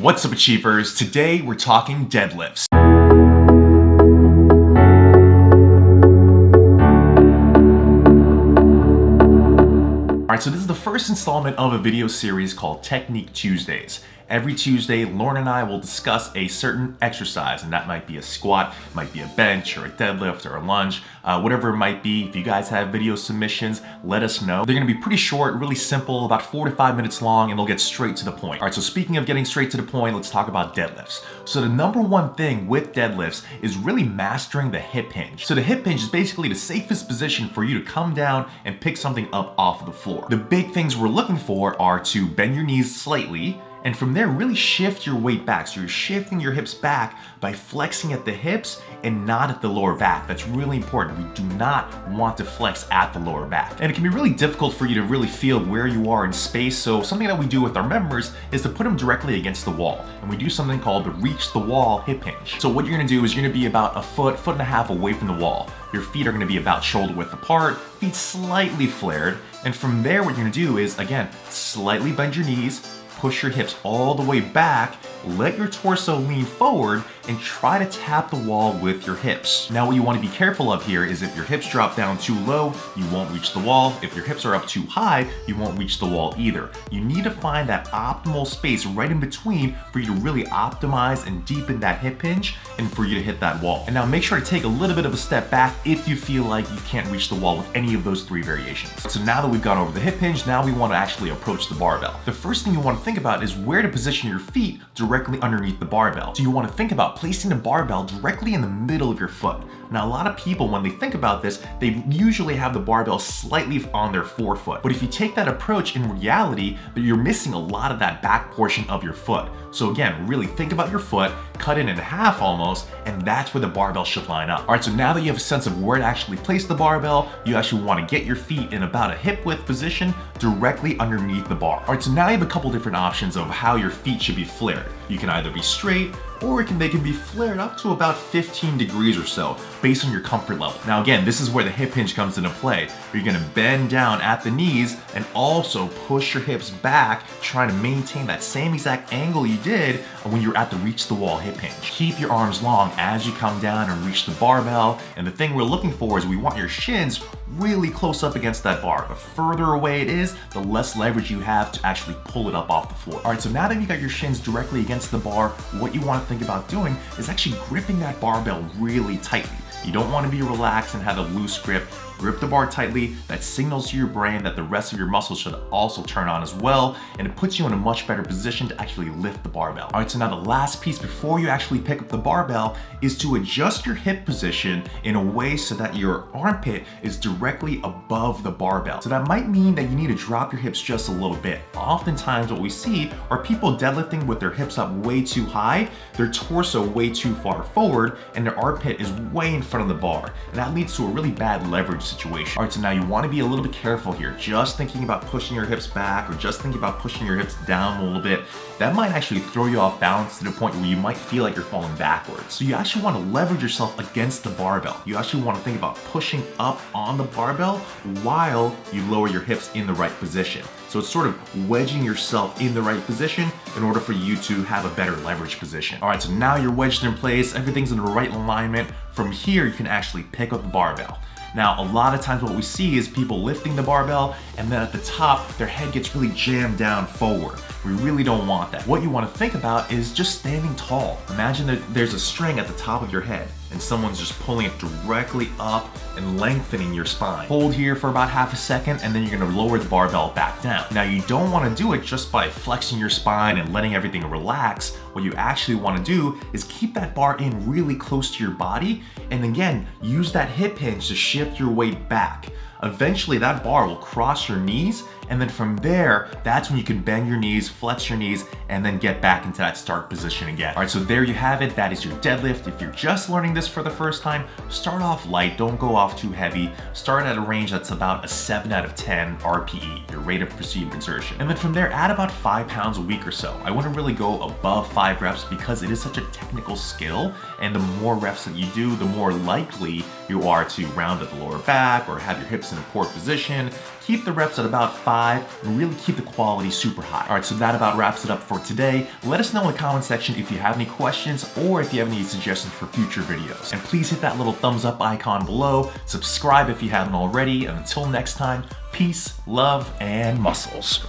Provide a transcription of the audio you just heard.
What's up, Achievers? Today we're talking deadlifts. Alright, so this is the first installment of a video series called Technique Tuesdays. Every Tuesday, Lauren and I will discuss a certain exercise, and that might be a squat, might be a bench, or a deadlift, or a lunge, whatever it might be. If you guys have video submissions, let us know. They're gonna be pretty short, really simple, about 4 to 5 minutes long, and they'll get straight to the point. Alright, so speaking of getting straight to the point, let's talk about deadlifts. So the number one thing with deadlifts is really mastering the hip hinge. So the hip hinge is basically the safest position for you to come down and pick something up off of the floor. The big things we're looking for are to bend your knees slightly, and from there, really shift your weight back. So you're shifting your hips back by flexing at the hips and not at the lower back. That's really important. We do not want to flex at the lower back. And it can be really difficult for you to really feel where you are in space. So something that we do with our members is to put them directly against the wall. And we do something called the reach the wall hip hinge. So what you're gonna do is you're gonna be about a foot and a half away from the wall. Your feet are gonna be about shoulder width apart, feet slightly flared. And from there, what you're gonna do is, again, slightly bend your knees, push your hips all the way back, let your torso lean forward, and try to tap the wall with your hips. Now what you want to be careful of here is if your hips drop down too low, you won't reach the wall. If your hips are up too high, you won't reach the wall either. You need to find that optimal space right in between for you to really optimize and deepen that hip hinge and for you to hit that wall. And now make sure to take a little bit of a step back if you feel like you can't reach the wall with any of those three variations. So now that we've gone over the hip hinge, now we want to actually approach the barbell. The first thing you want to think about is where to position your feet directly underneath the barbell. So you want to think about placing the barbell directly in the middle of your foot. Now, a lot of people, when they think about this, they usually have the barbell slightly on their forefoot. But if you take that approach, in reality, you're missing a lot of that back portion of your foot. So again, really think about your foot, cut it in half almost, and that's where the barbell should line up. All right, so now that you have a sense of where to actually place the barbell, you actually want to get your feet in about a hip width position directly underneath the bar. All right, so now you have a couple different options of how your feet should be flared. You can either be straight, or they can be flared up to about 15 degrees or so, based on your comfort level. Now again, this is where the hip hinge comes into play. You're gonna bend down at the knees and also push your hips back, trying to maintain that same exact angle you did when you're at the reach the wall hip hinge. Keep your arms long as you come down and reach the barbell. And the thing we're looking for is we want your shins really close up against that bar. The further away it is, the less leverage you have to actually pull it up off the floor. All right, so now that you got your shins directly against the bar, what you want to think about doing is actually gripping that barbell really tightly. You don't want to be relaxed and have a loose grip. Grip the bar tightly. That signals to your brain that the rest of your muscles should also turn on as well, and it puts you in a much better position to actually lift the barbell. All right, so now the last piece before you actually pick up the barbell is to adjust your hip position in a way so that your armpit is directly above the barbell. So that might mean that you need to drop your hips just a little bit. Oftentimes what we see are people deadlifting with their hips up way too high, their torso way too far forward, and their armpit is way in front of the bar. And that leads to a really bad leverage situation. All right, so now you want to be a little bit careful here. Just thinking about pushing your hips back or just thinking about pushing your hips down a little bit, that might actually throw you off balance to the point where you might feel like you're falling backwards. So you actually want to leverage yourself against the barbell. You actually want to think about pushing up on the barbell while you lower your hips in the right position. So it's sort of wedging yourself in the right position in order for you to have a better leverage position. All right, so now you're wedged in place, everything's in the right alignment. From here, you can actually pick up the barbell. Now, a lot of times what we see is people lifting the barbell, and then at the top, their head gets really jammed down forward. We really don't want that. What you want to think about is just standing tall. Imagine that there's a string at the top of your head, and someone's just pulling it directly up and lengthening your spine. Hold here for about half a second, and then you're gonna lower the barbell back down. Now, you don't wanna do it just by flexing your spine and letting everything relax. What you actually wanna do is keep that bar in really close to your body, and again, use that hip hinge to shift your weight back. Eventually that bar will cross your knees, and then from there, that's when you can bend your knees, flex your knees, and then get back into that start position again. All right, so there you have it. That is your deadlift. If you're just learning this for the first time, start off light, don't go off too heavy. Start at a range that's about a 7 out of 10 RPE, your rate of perceived exertion. And then from there, add about 5 pounds a week or so. I wouldn't really go above 5 reps because it is such a technical skill, and the more reps that you do, the more likely you are to round at the lower back or have your hips in a port position, keep the reps at about 5, and really keep the quality super high. All right, so that about wraps it up for today. Let us know in the comment section if you have any questions or if you have any suggestions for future videos. And please hit that little thumbs up icon below, subscribe if you haven't already, and until next time, peace, love, and muscles.